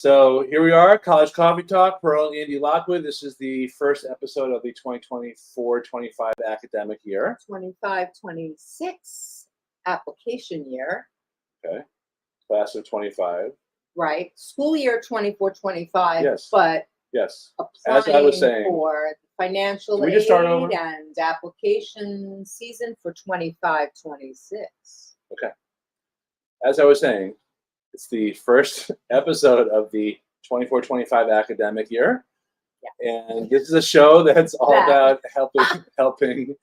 So here we are, College Coffee Talk, Pearl and Andy Lockwood. This is the first episode of the 2024-25 academic year. 25-26 application year. Okay. Class of 25. Right. School year 24-25. Yes. But yes. Applying As I was saying, for financial we just start over? aid and application season for 25-26. Okay. As I was saying, it's the first episode of the 24-25 academic year. Yeah. And this is a show that's all about helping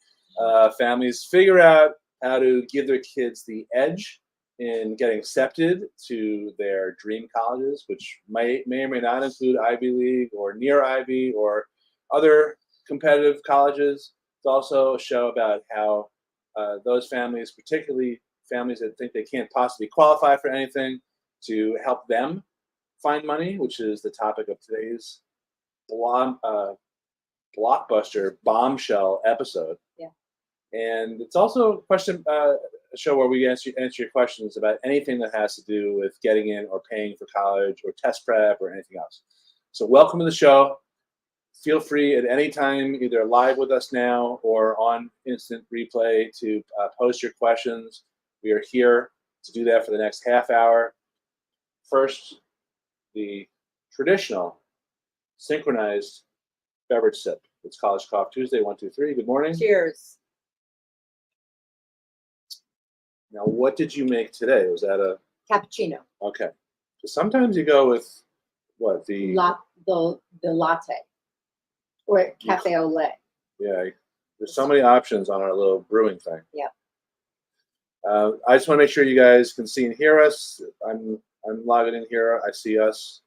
families figure out how to give their kids the edge in getting accepted to their dream colleges, which may or may not include Ivy League or near Ivy or other competitive colleges. It's also a show about how those families, particularly families that think they can't possibly qualify for anything, to help them find money, which is the topic of today's blockbuster bombshell episode. Yeah. And it's also a show where we answer your questions about anything that has to do with getting in or paying for college or test prep or anything else. So welcome to the show. Feel free at any time, either live with us now or on instant replay, to post your questions. We are here to do that for the next half hour. First, the traditional synchronized beverage sip. It's College Coffee Tuesday, 1, 2, 3. Good morning. Cheers. Now, what did you make today? Was that a Cappuccino. Okay? So sometimes you go with what the latte or cafe au lait. Yeah, there's so many options on our little brewing thing. Yeah. I just want to make sure you guys can see and hear us. I'm logging in here. I see us.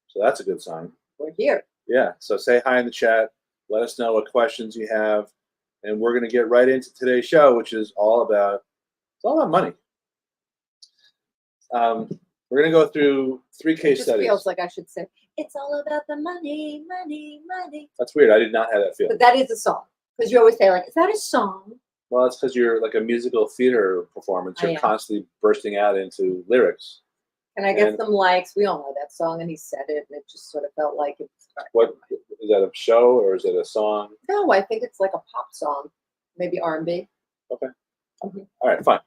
So that's a good sign. We're here. Yeah. So say hi in the chat. Let us know what questions you have. And we're going to get right into today's show, which is all about money. We're going to go through 3 case studies. It feels like I should say, it's all about the money, money, money. That's weird. I did not have that feeling. But that is a song. Because you always say, like, is that a song? Well, it's because you're like a musical theater performance. You're constantly bursting out into lyrics. Can I get some likes? We all know that song, and he said it, and it just sort of felt like it's. What is that, a show or is it a song? No, I think it's like a pop song, maybe R&B. Okay. Mm-hmm. All right, fine.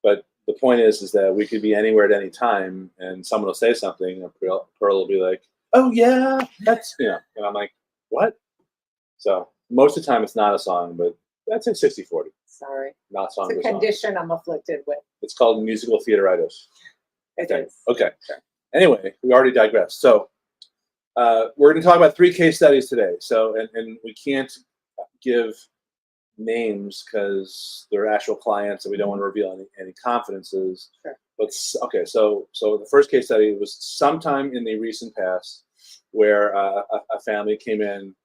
But the point is that we could be anywhere at any time, and someone will say something, and Pearl will be like, "Oh yeah, that's and I'm like, "What?" So most of the time, it's not a song, but that's in 60-40. Sorry, not song. It's a condition I'm afflicted with. It's called musical theateritis. It is. Okay. Sure. Anyway, we already digressed. So we're going to talk about 3 case studies today. So and we can't give names because they're actual clients and we don't want to reveal any confidences. Sure. But okay, so the first case study was sometime in the recent past where a family came in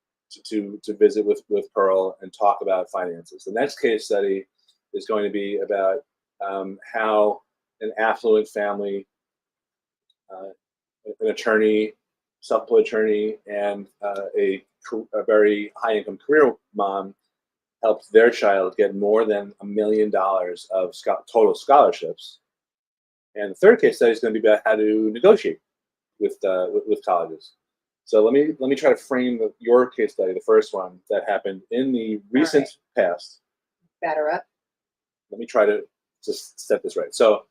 to visit with Pearl and talk about finances. The next case study is going to be about how an affluent family, an attorney, self-employed attorney, and a very high-income career mom helped their child get more than $1 million of total scholarships. And the third case study is going to be about how to negotiate with colleges. So let me try to frame your case study, the first one that happened in the recent past. Batter up. Let me try to just set this right. So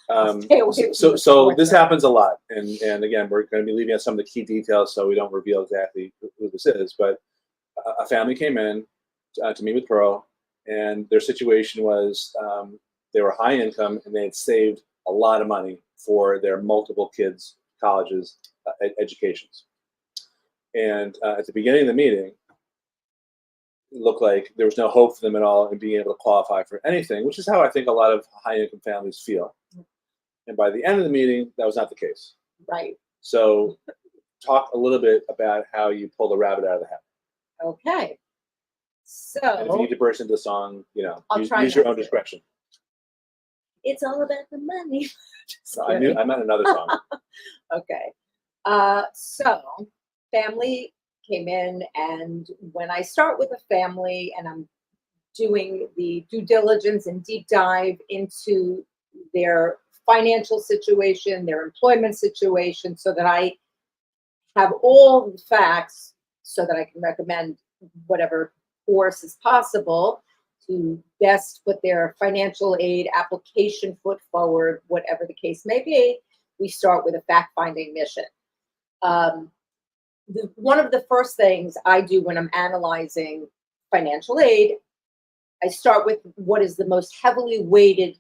this happens a lot, and again, we're going to be leaving out some of the key details so we don't reveal exactly who this is. But a family came in to meet with Pearl, and their situation was they were high income and they had saved a lot of money for their multiple kids' colleges, educations. And at the beginning of the meeting, it looked like there was no hope for them at all in being able to qualify for anything, which is how I think a lot of high-income families feel. And by the end of the meeting, that was not the case. Right. So talk a little bit about how you pull the rabbit out of the hat. Okay. So and if you need to burst into a song, use your own discretion. It's all about the money. I meant another song. Okay. So family came in, and when I start with a family and I'm doing the due diligence and deep dive into their financial situation, their employment situation, so that I have all the facts so that I can recommend whatever course is possible to best put their financial aid application foot forward, whatever the case may be. We start with a fact-finding mission. One of the first things I do when I'm analyzing financial aid, I start with what is the most heavily weighted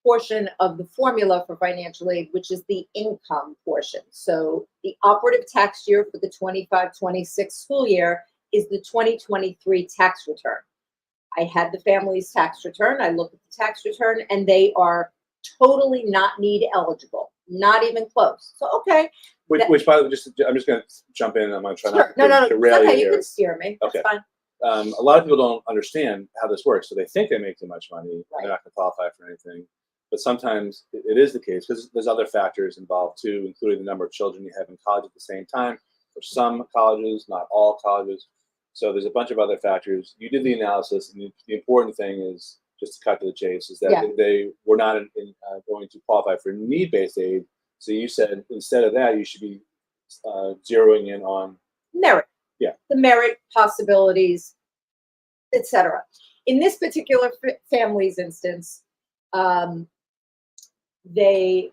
portion of the formula for financial aid, which is the income portion. So the operative tax year for the 25-26 school year is the 2023 tax return. I had the family's tax return. I looked at the tax return, and they are totally not need eligible, not even close. So, okay. Which by the way, I'm just going to jump in. I'm going to try Sure. not to derail Okay, you you here. can steer me. That's Okay. fine. A lot of people don't understand how this works, so they think they make too much money. Right. They're not going to qualify for anything. But sometimes it is the case because there's other factors involved too, including the number of children you have in college at the same time. For some colleges, not all colleges. So there's a bunch of other factors. You did the analysis, and the important thing is, just to cut to the chase, is that they were not going to qualify for need-based aid. So you said instead of that, you should be zeroing in on merit. Yeah. The merit possibilities, etc. In this particular family's instance, they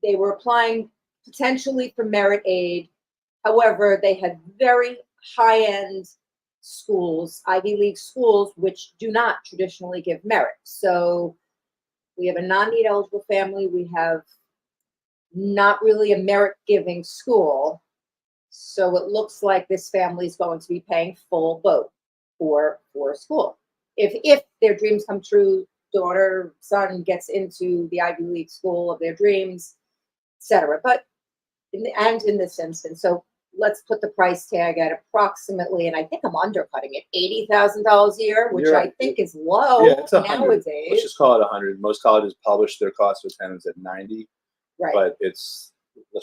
were applying potentially for merit aid. However, they had very high-end schools, Ivy League schools, which do not traditionally give merit. So we have a non-need eligible family. We have not really a merit-giving school. So it looks like this family is going to be paying full boat for school. If their dreams come true, daughter, son gets into the Ivy League school of their dreams, etc. But in this instance, so let's put the price tag at approximately, and I think I'm undercutting it, $80,000 a year, which I think is low nowadays. Let's just call it 100. Most colleges publish their cost of attendance at 90, right? But let's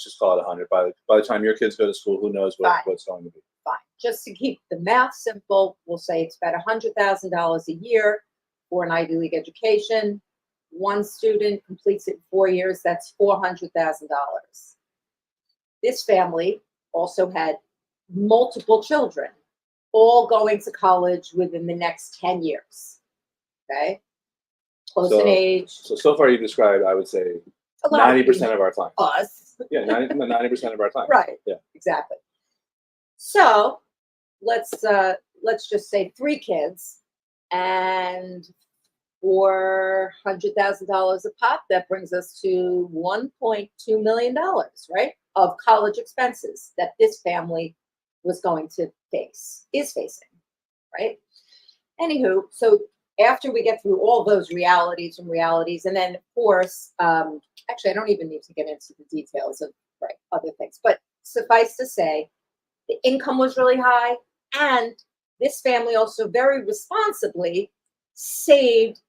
just call it 100. By the time your kids go to school, who knows what's going to be. Fine. Just to keep the math simple, we'll say it's about $100,000 a year for an Ivy League education. One student completes it in 4 years. That's $400,000. This family also had multiple children, all going to college within the next 10 years. Okay? Close in age. So far you've described, I would say, 90% of our clients. Us. Yeah, 90% of our clients. Right. Yeah. Exactly. So let's just say 3 kids and $400,000 a pop. That brings us to $1.2 million, right, of college expenses that this family was going to is facing, right? Anywho, so after we get through all those realities, and then of course, actually, I don't even need to get into the details of other things, but suffice to say, the income was really high, and this family also very responsibly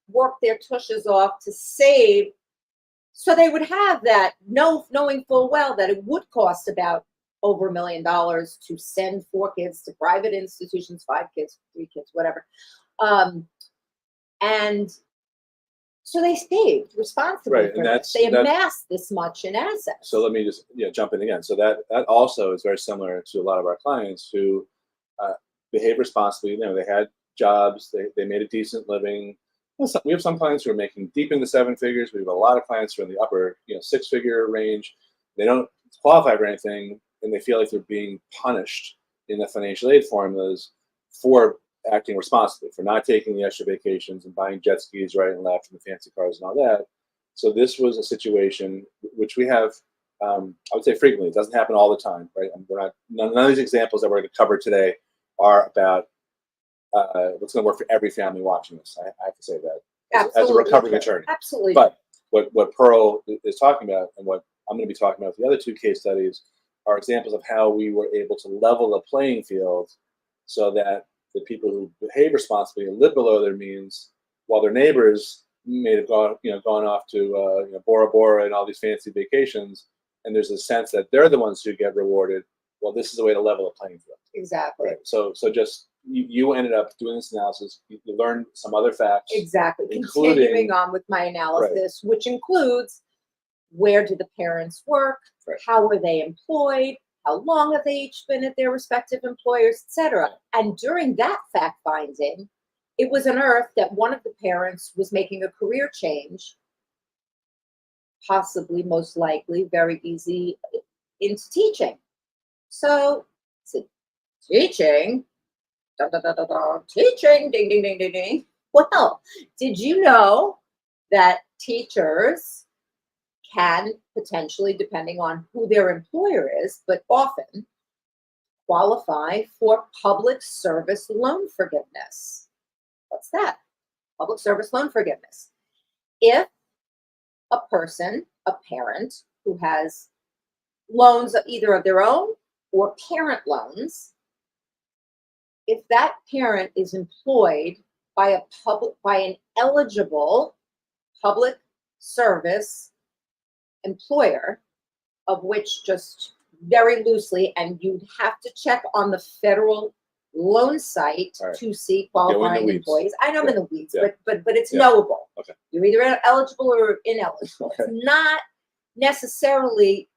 worked their tushes off to save, so they would have that, knowing full well that it would cost about over $1 million to send 4 kids to private institutions, 5 kids, 3 kids, whatever. And so they saved responsibly. Right, and they amassed this much in assets. So let me just jump in again. So that also is very similar to a lot of our clients who behave responsibly. They had jobs, they made a decent living. We have some clients who are making deep into 7 figures. We have a lot of clients who are in the upper 6-figure range. They don't qualify for anything, and they feel like they're being punished in the financial aid formulas for acting responsibly, for not taking the extra vacations and buying jet skis right and left and the fancy cars and all that. So this was a situation which we have, I would say frequently. It doesn't happen all the time, right? And none of these examples that we're going to cover today are about what's going to work for every family watching this. I have to say that as a recovering attorney. Absolutely. But what Pearl is talking about, and what I'm going to be talking about with the other 2 case studies, are examples of how we were able to level the playing field so that the people who behave responsibly and live below their means, while their neighbors may have gone off to Bora Bora and all these fancy vacations, and there's a sense that they're the ones who get rewarded. Well, this is a way to level the playing field. Exactly. Right? So just you ended up doing this analysis. You learned some other facts. Exactly. Including- Continuing on with my analysis, which includes where do the parents work, Right. how were they employed, how long have they each been at their respective employers, etc. And during that fact finding, it was unearthed that one of the parents was making a career change, possibly, most likely, very easy, into teaching. So, teaching, da, da, da, da, da, teaching, ding, ding, ding, ding, ding. Well, did you know that teachers can potentially, depending on who their employer is, but often qualify for public service loan forgiveness? What's that? Public service loan forgiveness. If a person, a parent who has loans either of their own or parent loans, if that parent is employed by an eligible public service employer, of which just very loosely, and you'd have to check on the federal loan site All right. to see Go in the qualifying weeds. employees. I know I'm in the weeds, Yeah. but it's Yeah. knowable. Okay. You're either eligible or ineligible. Okay. It's not necessarily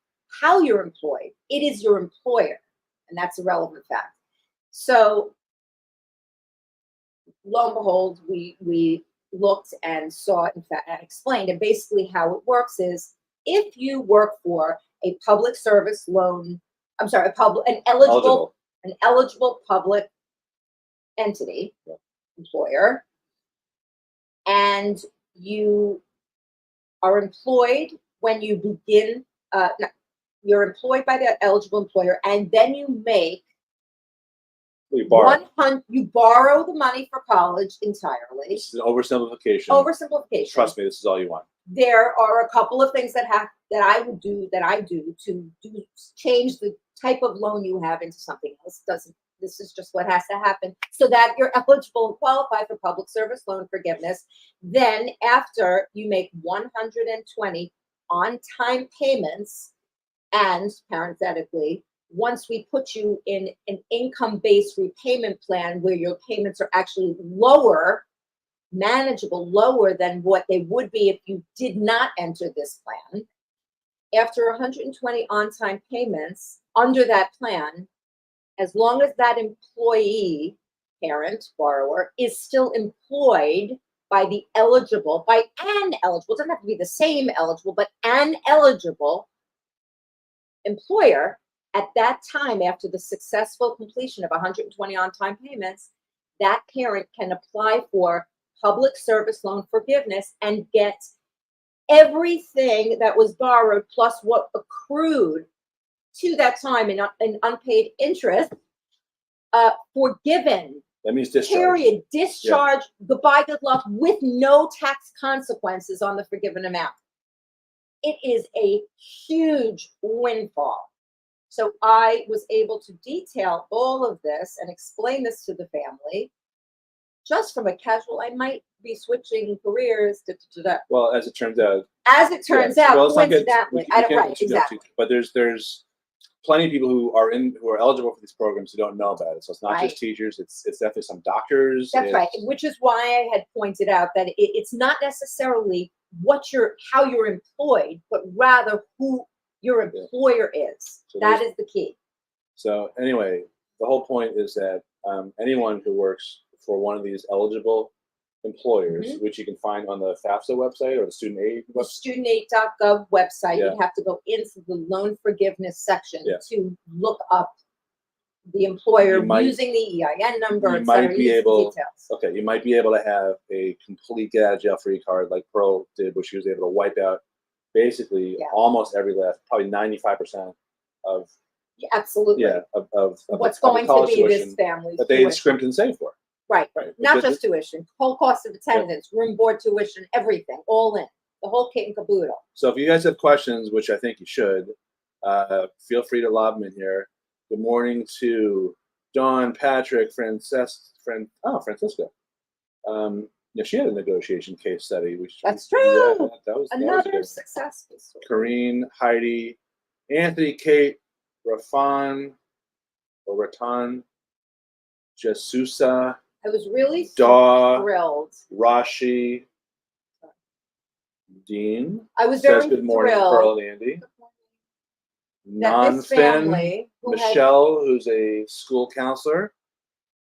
how you're employed. It is your employer, and that's a relevant fact. So, lo and behold, we looked and saw, in fact, and explained, and basically how it works is if you work for a public service loan, an eligible public entity, Yeah. employer, and you are employed when you begin, you're employed by the eligible employer, and then you make We borrow. you borrow the money for college entirely. This is an oversimplification. Oversimplification. Trust me, this is all you want. There are a couple of things that I do to change the type of loan you have into something else. This is just what has to happen so that you're eligible and qualify for public service loan forgiveness. Then after you make 120 on-time payments, and parenthetically, once we put you in an income-based repayment plan where your payments are actually lower, manageable, lower than what they would be if you did not enter this plan. After 120 on-time payments under that plan, as long as that employee, parent, borrower, is still employed by an eligible, it doesn't have to be the same eligible, but an eligible employer, at that time, after the successful completion of 120 on-time payments, that parent can apply for public service loan forgiveness and get everything that was borrowed plus what accrued to that time in unpaid interest forgiven. That means discharge. Period. Discharge. Yeah. Goodbye, good luck, with no tax consequences on the forgiven amount. It is a huge windfall. So I was able to detail all of this and explain this to the family. Just from a casual, I might be switching careers. Well, as it turns out. Coincidentally, I don't right exactly. But there's plenty of people who are eligible for these programs who don't know about it. So it's not just teachers; it's definitely some doctors. That's right. Which is why I had pointed out that it's not necessarily how you're employed, but rather who your employer is. So that is the key. So anyway, the whole point is that anyone who works for one of these eligible employers, which you can find on the FAFSA website or the student aid website. Studentaid.gov website. You'd have to go into the loan forgiveness section to look up the employer using the EIN number. You might be able. Okay, you might be able to have a complete get out of jail free card like Pearl did, where she was able to wipe out basically almost every last, probably 95% of. Yeah, absolutely. Yeah, of what's going to be this family's that they scrimped and saved for. Right. Not just tuition, whole cost of attendance, room, board, tuition, everything, all in, the whole kit and caboodle. So if you guys have questions, which I think you should, feel free to lob them in here. Good morning to Dawn, Patrick, Francisca. She had a negotiation case study. That's true. Yeah, that was another successful story. Corrine, Heidi, Anthony, Kate, Ratan, Jasusa, I was really Daw, thrilled. Rashi, Dean. I was Says very good morning, thrilled Pearl and Andy. that this Non-Fin, family who had Michelle, who's a school counselor,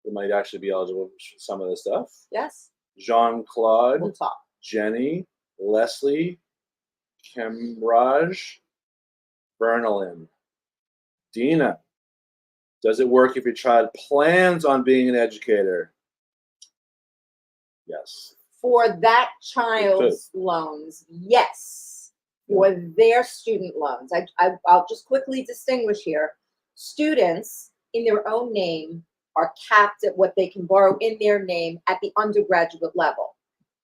who might actually be eligible for some of this stuff. yes, Jean-Claude, we'll talk. Jenny, Leslie, Kemraj, Bernalyn, Dina. Does it work if your child plans on being an educator? Yes. For that child's loans, yes. For their student loans. I'll just quickly distinguish here. Students in their own name are capped at what they can borrow in their name at the undergraduate level.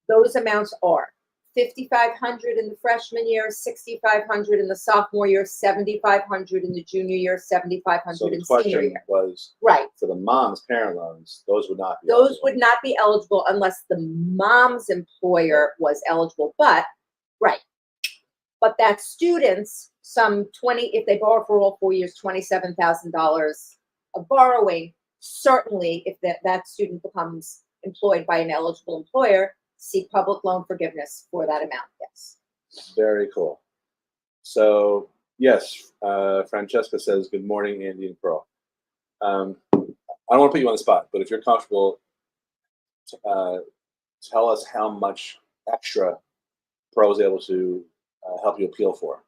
Those amounts are $5,500 in the freshman year, $6,500 in the sophomore year, $7,500 in the junior year, $7,500 So the in senior question year. was, Right. for the mom's parent loans, those would not be Those eligible. would not be eligible unless the mom's employer was eligible. But, right. But that students, some 20, if they borrow for all 4 years, $27,000 of borrowing, certainly if that student becomes employed by an eligible employer, seek public loan forgiveness for that amount, yes. Very cool. So, yes, Francesca says, good morning, Andy and Pearl. I don't want to put you on the spot, but if you're comfortable, tell us how much extra Pearl was able to help you appeal for.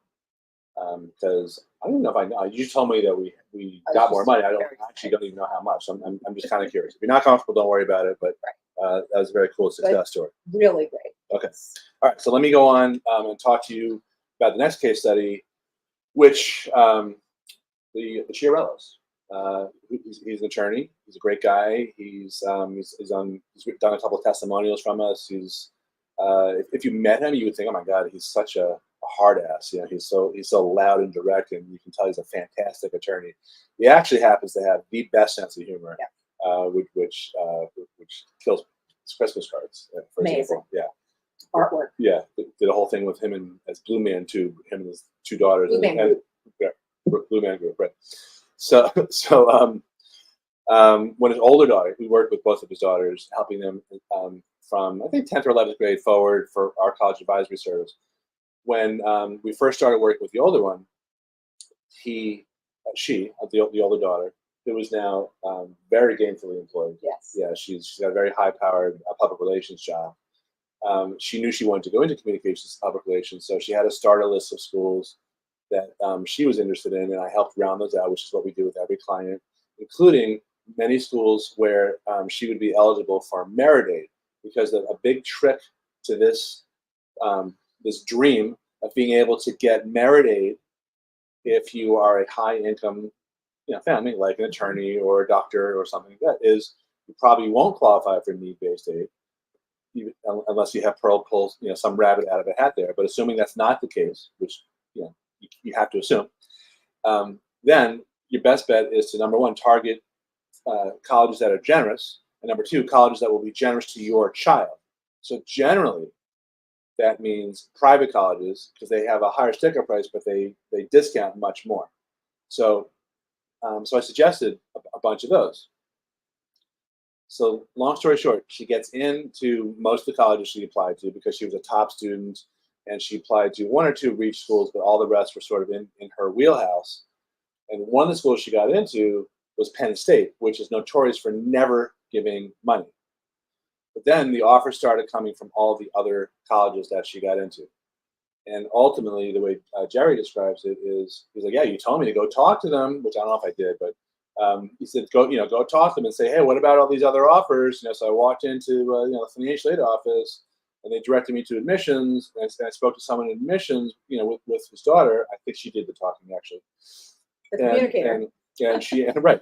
Because I don't know if I know. You told me that we got more money. I don't even know how much. So I'm just kind of curious. If you're not comfortable, don't worry about it. But that was a very cool success story. Really great. Okay. All right. So let me go on and talk to you about the next case study, which the Chiarellos. He's an attorney. He's a great guy. He's done a couple of testimonials from us. He's if you met him, you would think, oh my God, he's such a hard ass. You know, he's so loud and direct, and you can tell he's a fantastic attorney. He actually happens to have the best sense of humor, which kills Christmas cards, for example. Yeah. Artwork. Yeah, did a whole thing with him and as Blue Man too. Him and his two daughters. Blue Man Group. Blue Man Group, right? So when his older daughter, we worked with both of his daughters, helping them from I think 10th or 11th grade forward for our college advisory service. When we first started working with the older one, the older daughter, who is now very gainfully employed. Yes. Yeah, she's got a very high-powered public relations job. She knew she wanted to go into communications and public relations, so she had to start a list of schools that she was interested in, and I helped round those out, which is what we do with every client, including many schools where she would be eligible for merit aid, because a big trick to this this dream of being able to get merit aid if you are a high income family, like an attorney or a doctor or something like that, is you probably won't qualify for need-based aid, unless you have Pearl pulls some rabbit out of a hat there. But assuming that's not the case, which you have to assume, then your best bet is to, number one, target colleges that are generous, and number two, colleges that will be generous to your child. So generally, that means private colleges, because they have a higher sticker price, but they discount much more. So I suggested a bunch of those. So long story short, she gets into most of the colleges she applied to because she was a top student, and she applied to one or two reach schools, but all the rest were sort of in her wheelhouse. And one of the schools she got into was Penn State, which is notorious for never giving money. But then the offers started coming from all the other colleges that she got into. And ultimately, the way Jerry describes it is, he's like, yeah, you told me to go talk to them, which I don't know if I did, but he said, go talk to them and say, hey, what about all these other offers? So I walked into the financial aid office, and they directed me to admissions. And I spoke to someone in admissions, with his daughter. I think she did the talking, actually. The communicator. And she, right.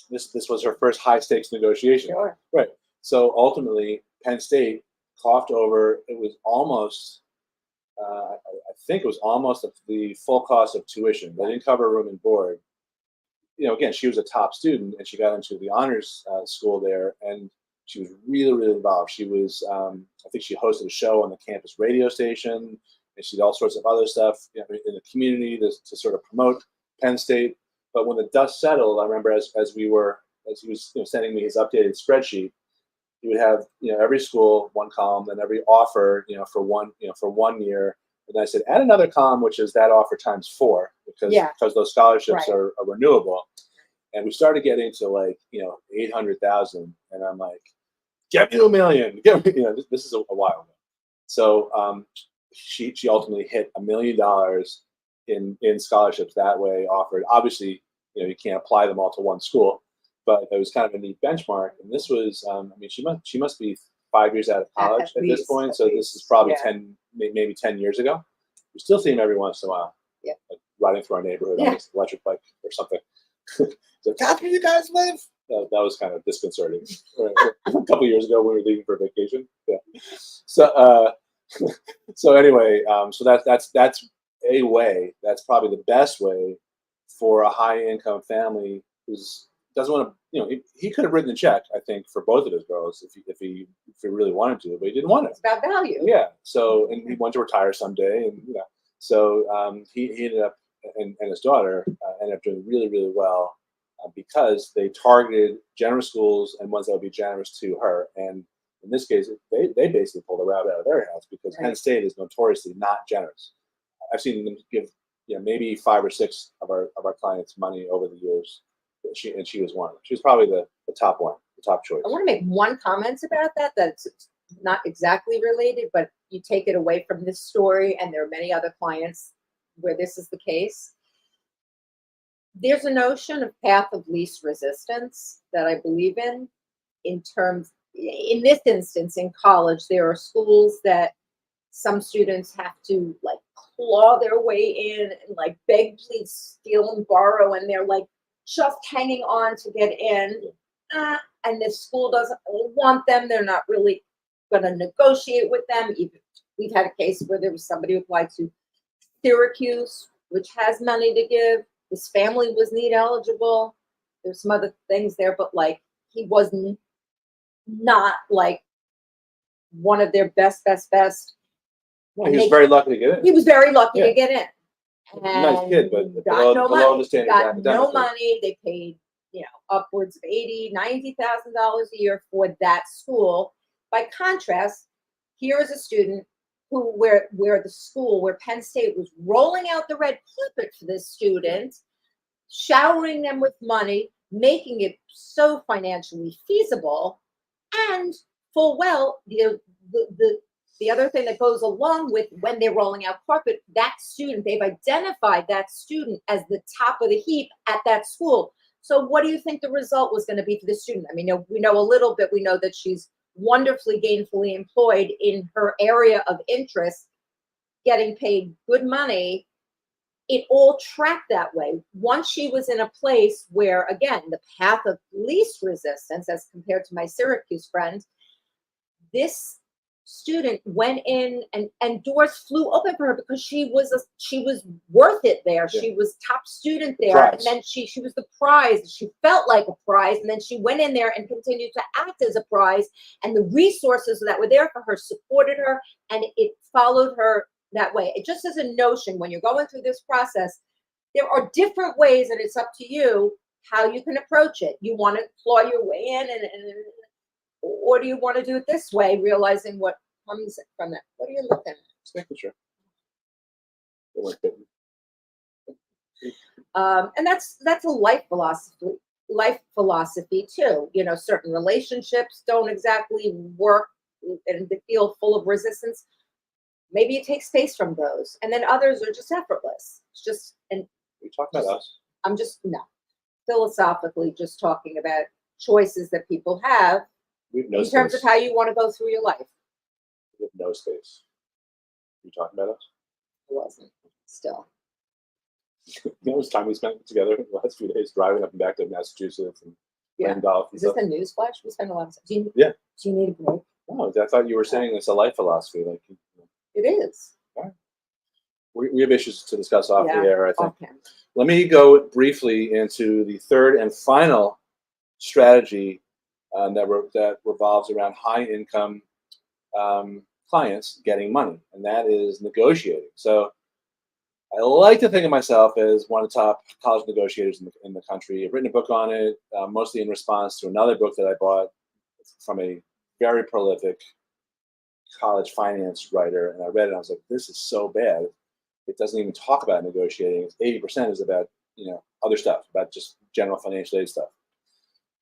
This was her first high stakes negotiation. Sure. Right. So ultimately, Penn State coughed over. It was almost, I think it was almost the full cost of tuition. They didn't cover room and board. Again, she was a top student, and she got into the honors school there, and she was really, really involved. She was, I think she hosted a show on the campus radio station, and she did all sorts of other stuff in the community to sort of promote Penn State. But when the dust settled, I remember as we were as he was sending me his updated spreadsheet, he would have every school one column, then every offer for one year, and I said add another column which is that offer times 4 because those scholarships Right. are renewable, and we started getting to like 800,000, and I'm like, get me to 1 million, get me, this is a while ago. So she ultimately hit $1 million in scholarships that way offered. Obviously, you can't apply them all to one school, but it was kind of a neat benchmark. And this was, I mean, she must be 5 years out of college at this point. So this is probably 10, maybe 10 years ago. We still see him every once in a while, like riding through our neighborhood on this electric bike or something. So, how can you guys live? That was kind of disconcerting. A couple years ago, we were leaving for vacation. Yeah. So, so anyway, so that's a way. That's probably the best way for a high-income family who doesn't want to. He could have written a check, I think, for both of his girls if he really wanted to, but he didn't want it. It's about value. Yeah. So, and he wanted to retire someday, and so he ended up, and his daughter ended up doing really, really well because they targeted generous schools and ones that would be generous to her. And in this case, they basically pulled a rabbit out of their house because Penn State is notoriously not generous. I've seen them give maybe 5 or 6 of our clients money over the years. She was one. She was probably the top one, the top choice. I want to make one comment about that that's not exactly related, but you take it away from this story, and there are many other clients where this is the case. There's a notion of path of least resistance that I believe in terms, in this instance, in college, there are schools that some students have to like claw their way in and like beg, please, steal and borrow, and they're like just hanging on to get in. And the school doesn't really want them. They're not really going to negotiate with them. Even we've had a case where there was somebody who applied to Syracuse, which has money to give. His family was NEET eligible. There's some other things there, but like he wasn't not like one of their best. Well, he was very lucky to get in. He was very lucky to get in. And nice kid, but got no money. the standards. Got no money. They paid, upwards of $80,000, $90,000 a year for that school. By contrast, here is a student where Penn State was rolling out the red carpet for this student, showering them with money, making it so financially feasible, and full well, the other thing that goes along with when they're rolling out carpet, that student, they've identified that student as the top of the heap at that school. So what do you think the result was going to be for the student? I mean, we know a little bit. We know that she's wonderfully gainfully employed in her area of interest, getting paid good money. It all tracked that way. Once she was in a place where, again, the path of least resistance as compared to my Syracuse friend, this student went in and doors flew open for her because she was worth it there. Yeah. She was top student there. And then she was the prize. She felt like a prize. And then she went in there and continued to act as a prize. And the resources that were there for her supported her, and it followed her that way. It just as a notion, when you're going through this process, there are different ways, and it's up to you how you can approach it. You want to claw your way in or do you want to do it this way, realizing what comes from that? What are you looking at? Just making sure. And that's a life philosophy too. Certain relationships don't exactly work and they feel full of resistance. Maybe you take space from those, and then others are just effortless. It's just, and we talk about us. I'm just philosophically just talking about choices that people have. In terms of how you want to go through your life. We have no space. Are you talking about us? It wasn't. Still. It was time we spent together the last few days driving up and back to Massachusetts and playing golf. Is this a newsflash? We spend a lot of time. Do you need a break? No, I thought you were saying it's a life philosophy. Like it is. All right. We have issues to discuss off the air, I think. Okay. Let me go briefly into the third and final strategy that revolves around high-income clients getting money, and that is negotiating. So I like to think of myself as one of the top college negotiators in the country. I've written a book on it, mostly in response to another book that I bought from a very prolific college finance writer, and I read it and I was like, this is so bad. It doesn't even talk about negotiating. 80% is about, other stuff, about just general financial aid stuff.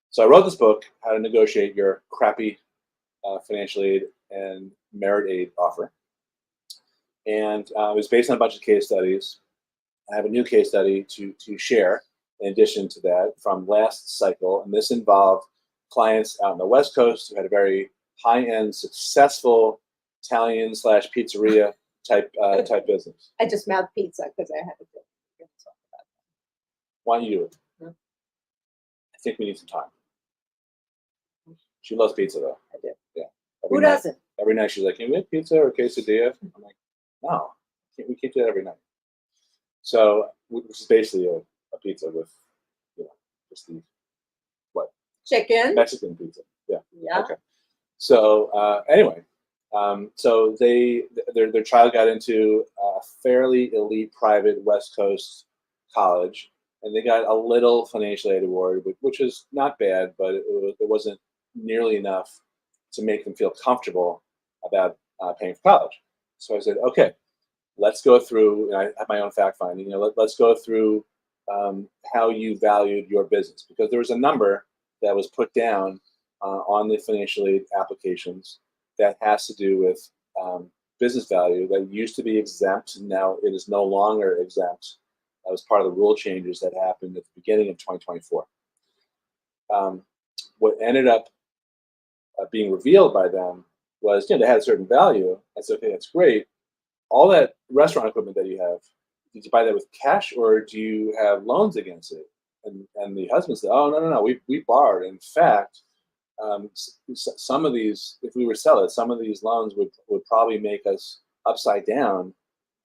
So I wrote this book, How to Negotiate Your Crappy Financial Aid and Merit Aid Offer. And it was based on a bunch of case studies. I have a new case study to share in addition to that from last cycle, and this involved clients out on the West Coast who had a very high-end, successful Italian/pizzeria type business. I just mouthed pizza because I had to talk about Why don't you do it? No. I think we need some time. She loves pizza, though. I do. Yeah. Who doesn't? Every night she's like, "Can we have pizza or quesadilla?" I'm like, "No, we can't do that every night." So, which is basically a pizza with, just the Chicken. Mexican pizza. Yeah. Yeah. Okay. So anyway, so their child got into a fairly elite private West Coast college, and they got a little financial aid award, which is not bad, but it wasn't nearly enough to make them feel comfortable about paying for college. So I said, okay, let's go through. And I have my own fact finding. Let's go through how you valued your business, because there was a number that was put down on the financial aid applications that has to do with business value that used to be exempt. Now it is no longer exempt. That was part of the rule changes that happened at the beginning of 2024. What ended up being revealed by them was, they had a certain value. I said, okay, that's great. All that restaurant equipment that you have, did you buy that with cash or do you have loans against it? And the husband said, oh, no, we borrowed. In fact, some of these, if we were to sell it, some of these loans would probably make us upside down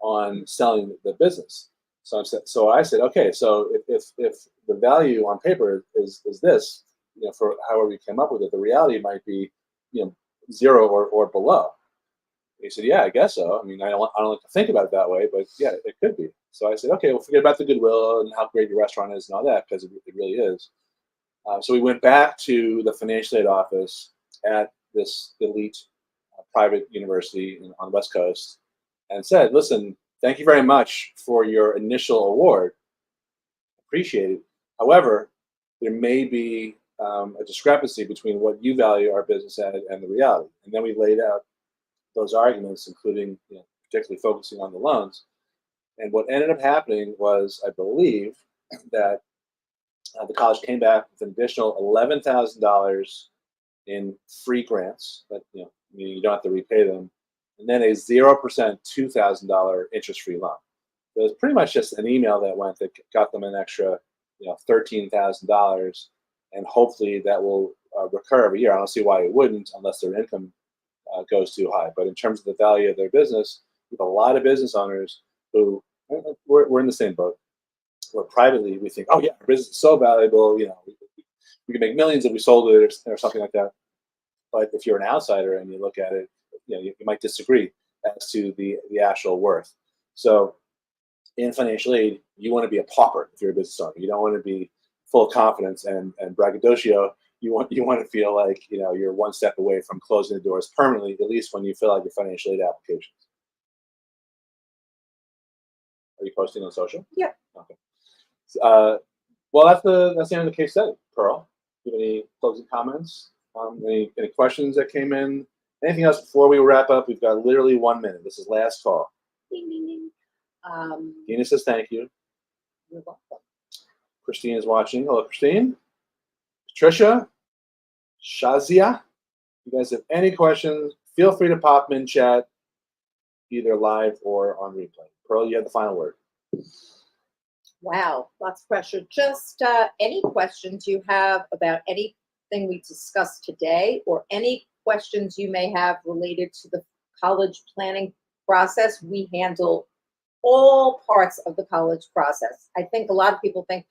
on selling the business. So I said, okay, so if the value on paper is this, for however we came up with it, the reality might be, 0 or below. He said, yeah, I guess so. I mean, I don't like to think about it that way, but yeah, it could be. So I said, okay, well, forget about the goodwill and how great your restaurant is and all that, because it really is. So we went back to the financial aid office at this elite private university on the West Coast and said, listen, thank you very much for your initial award. Appreciate it. However, there may be a discrepancy between what you value our business at and the reality. And then we laid out those arguments, including particularly focusing on the loans. And what ended up happening was, I believe, that the college came back with an additional $11,000 in free grants that you don't have to repay them, and then a 0% $2,000 interest-free loan. So it was pretty much just an email that went that got them an extra $13,000, and hopefully that will recur every year. I don't see why it wouldn't unless their income goes too high. But in terms of the value of their business, we have a lot of business owners who we're in the same boat. Where privately we think, oh yeah, our business is so valuable, we can make millions if we sold it or something like that. But if you're an outsider and you look at it, you might disagree as to the actual worth. So in financial aid, you want to be a pauper if you're a business owner. You don't want to be full of confidence and braggadocio. You want to feel like you're one step away from closing the doors permanently, at least when you fill out your financial aid applications. Are you posting on social? Yeah. Okay. Well, that's the end of the case study. Pearl, do you have any closing comments? Any questions that came in? Anything else before we wrap up? We've got literally 1 minute. This is last call. Ding, ding, ding. Dina says thank you. You're welcome. Christine is watching. Hello, Christine. Patricia, Shazia, you guys have any questions, feel free to pop them in chat, either live or on replay. Pearl, you have the final word. Wow, lots of pressure. Just any questions you have about anything we discussed today, or any questions you may have related to the college planning process. We handle all parts of the college process. I think a lot of people think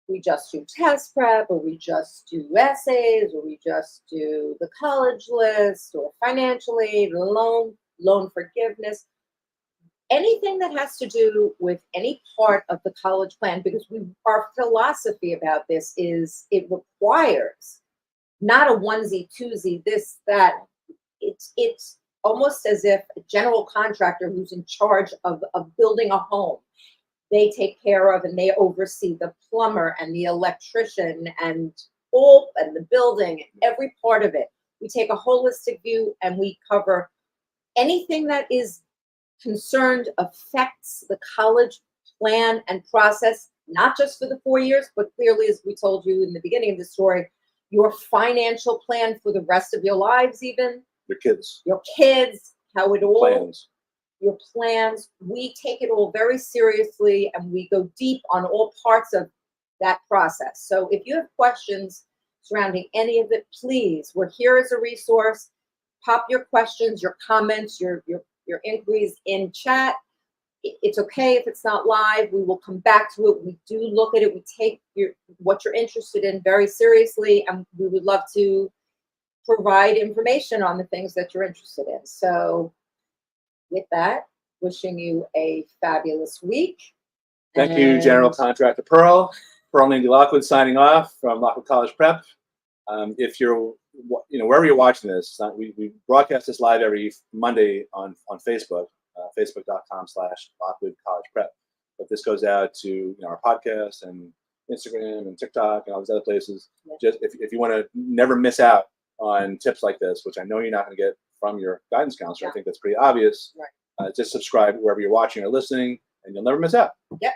we just do test prep, or we just do essays, or we just do the college list, or financial aid, loan forgiveness. anything that has to do with any part of the college plan, because our philosophy about this is it requires not a onesie, twosie, this, that. It's almost as if a general contractor who's in charge of building a home, they take care of and they oversee the plumber and the electrician and the building and every part of it. We take a holistic view and we cover anything that is concerned affects the college plan and process, not just for the 4 years, but clearly, as we told you in the beginning of the story, your financial plan for the rest of your lives, even Your kids. your kids, how it all, Plans. your plans. We take it all very seriously and we go deep on all parts of that process. So if you have questions surrounding any of it, please, we're here as a resource. Pop your questions, your comments, your inquiries in chat. It's okay if it's not live. We will come back to it. We do look at it. We take what you're interested in very seriously, and we would love to provide information on the things that you're interested in. So with that, wishing you a fabulous week. Thank you, General And Contractor Pearl. Pearl Lindy Lockwood signing off from Lockwood College Prep. If you're, wherever you're watching this, we broadcast this live every Monday on Facebook, facebook.com/Lockwood College Prep. But this goes out to our podcast and Instagram and TikTok and all these other places. Yeah. Just if you want to never miss out on tips like this, which I know you're not going to get from your guidance counselor, I think that's pretty obvious. Right. Just subscribe wherever you're watching or listening, and you'll never miss out. Yep.